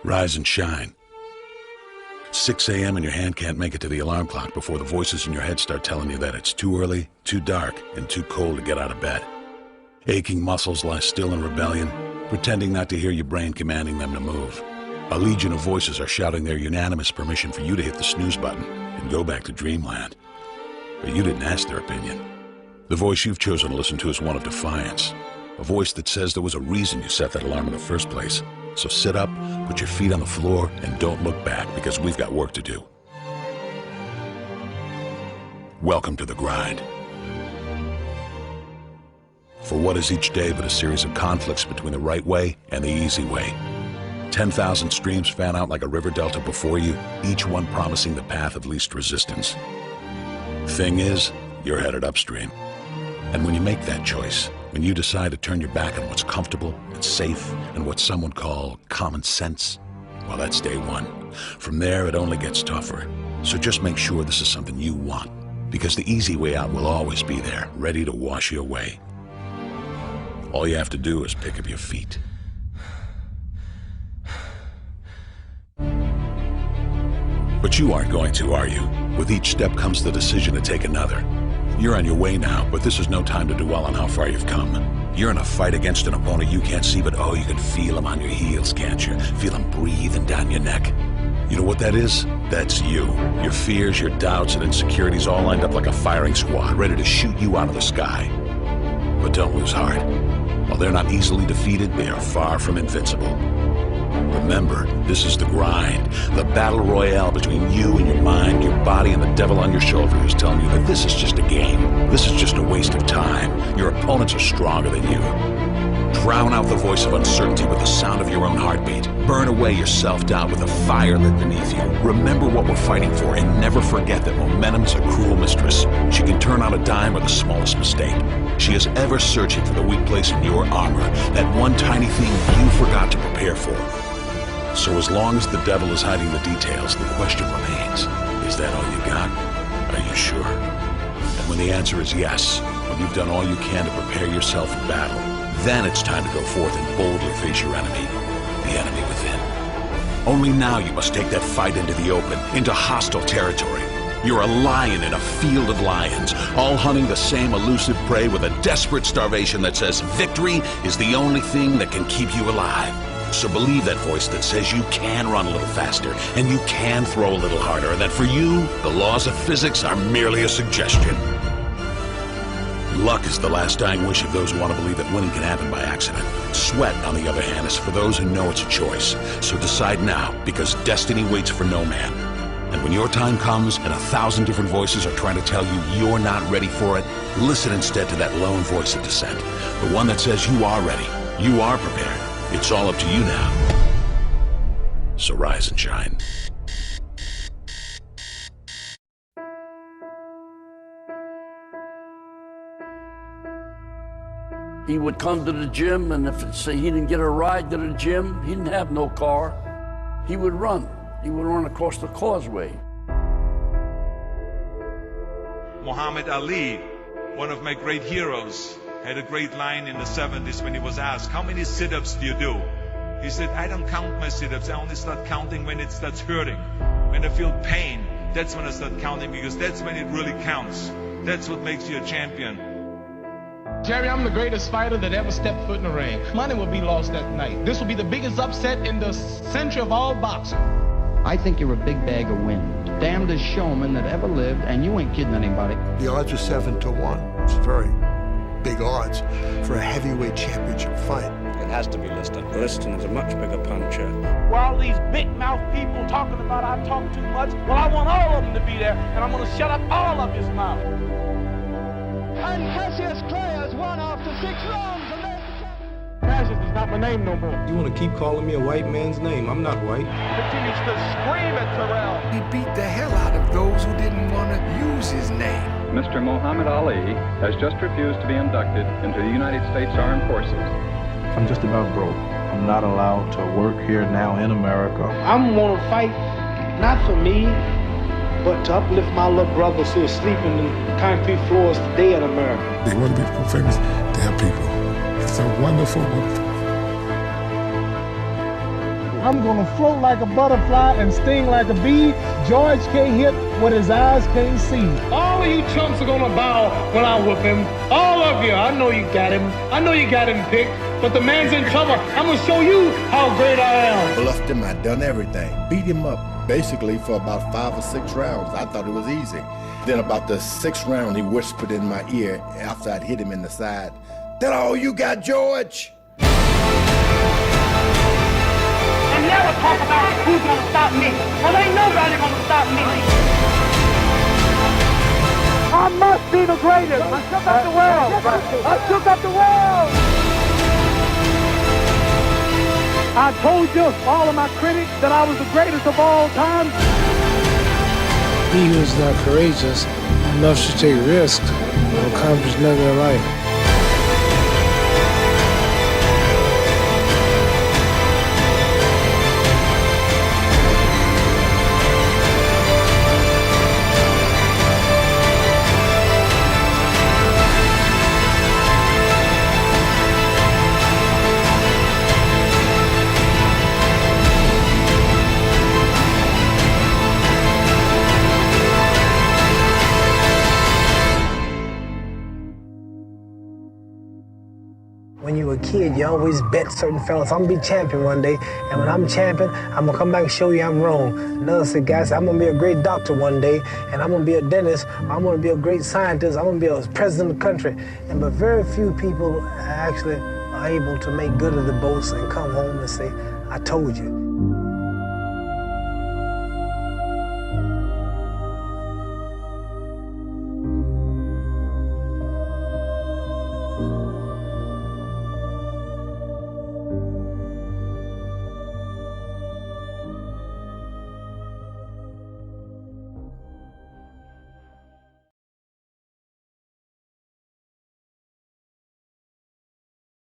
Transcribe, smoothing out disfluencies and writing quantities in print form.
Rise and shine. 6 a.m. and your hand can't make it to the alarm clock before the voices in your head start telling you that it's too early, too dark, and too cold to get out of bed. Aching muscles lie still in rebellion, pretending not to hear your brain commanding them to move. A legion of voices are shouting their unanimous permission for you to hit the snooze button and go back to dreamland. But you didn't ask their opinion. The voice you've chosen to listen to is one of defiance. A voice that says there was a reason you set that alarm in the first place. So sit up, put your feet on the floor, and don't look back, because we've got work to do. Welcome to the grind. For what is each day but a series of conflicts between the right way and the easy way? 10,000 streams fan out like a river delta before you, each one promising the path of least resistance. Thing is, you're headed upstream. And when you make that choice, when you decide to turn your back on what's comfortable and safe and what some would call common sense, well, that's day one. From there, it only gets tougher. So just make sure this is something you want, because the easy way out will always be there, ready to wash you away. All you have to do is pick up your feet. But you aren't going to, are you? With each step comes the decision to take another. You're on your way now, but this is no time to dwell on how far you've come. You're in a fight against an opponent you can't see, but oh, you can feel him on your heels, can't you? Feel him breathing down your neck. You know what that is? That's you. Your fears, your doubts, and insecurities all lined up like a firing squad, ready to shoot you out of the sky. But don't lose heart. While they're not easily defeated, they are far from invincible. Remember, this is the grind, the battle royale between you and your mind, your body, and the devil on your shoulder who's telling you that this is just a game. This is just a waste of time. Your opponents are stronger than you. Drown out the voice of uncertainty with the sound of your own heartbeat. Burn away your self-doubt with a fire lit beneath you. Remember what we're fighting for, and never forget that momentum is a cruel mistress. She can turn on a dime with the smallest mistake. She is ever searching for the weak place in your armor, that one tiny thing you forgot to prepare for. So as long as the devil is hiding the details, the question remains, is that all you got? Are you sure? And when the answer is yes, when you've done all you can to prepare yourself for battle, then it's time to go forth and boldly face your enemy, the enemy within. Only now you must take that fight into the open, into hostile territory. You're a lion in a field of lions, all hunting the same elusive prey with a desperate starvation that says victory is the only thing that can keep you alive. So believe that voice that says you can run a little faster, and you can throw a little harder, and that for you, the laws of physics are merely a suggestion. Luck is the last dying wish of those who want to believe that winning can happen by accident. Sweat, on the other hand, is for those who know it's a choice. So decide now, because destiny waits for no man. And when your time comes and 1,000 different voices are trying to tell you you're not ready for it, listen instead to that lone voice of dissent. The one that says you are ready, you are prepared. It's all up to you now. So rise and shine. He would come to the gym, and if say he didn't get a ride to the gym, he didn't have no car. He would run. He would run across the causeway. Muhammad Ali, one of my great heroes, had a great line in the 70s when he was asked, how many sit-ups do you do? He said, I don't count my sit-ups. I only start counting when it starts hurting. When I feel pain, that's when I start counting, because that's when it really counts. That's what makes you a champion. Jerry, I'm the greatest fighter that ever stepped foot in the ring. Money will be lost that night. This will be the biggest upset in the century of all boxing. I think you're a big bag of wind. Damnedest showman that ever lived, and you ain't kidding anybody. The odds are 7-1. It's very big odds for a heavyweight championship fight. It has to be Liston. Liston is a much bigger puncher. While these big-mouth people talking about I talk too much, well, I want all of them to be there, and I'm going to shut up all of his mouth. And Cassius Clay has won after 6 rounds. Cassius is not my name no more. You want to keep calling me a white man's name? I'm not white. Continues to scream at Terrell. He beat the hell out of those who didn't want to use his name. Mr. Muhammad Ali has just refused to be inducted into the United States Armed Forces. I'm just about broke. I'm not allowed to work here now in America. I'm going to fight not for me, but to uplift my little brothers who are sleeping in concrete floors today in America. They want to be famous to help people. It's a wonderful, wonderful. I'm gonna float like a butterfly and sting like a bee. George can't hit what his eyes can't see. All of you chumps are gonna bow when I whoop him. All of you. I know you got him. I know you got him picked. But the man's in trouble. I'm gonna show you how great I am. Bluffed him. I done everything. Beat him up basically for about 5 or 6 rounds. I thought it was easy. Then about the 6th round, he whispered in my ear after I'd hit him in the side, "That all you got, George?" And never talk about who's gonna stop me. Well, ain't nobody gonna stop me. I must be the greatest. I shook up the world. I shook up the world. I told you, all of my critics, that I was the greatest of all time. He who is not courageous enough to take risks will accomplish nothing in life. When you were a kid, you always bet certain fellas, I'm gonna be champion one day, and when I'm champion, I'm gonna come back and show you I'm wrong. Another said, guys, I'm gonna be a great doctor one day, and I'm gonna be a dentist, I'm gonna be a great scientist, I'm gonna be a president of the country. But very few people actually are able to make good of the boast and come home and say, I told you.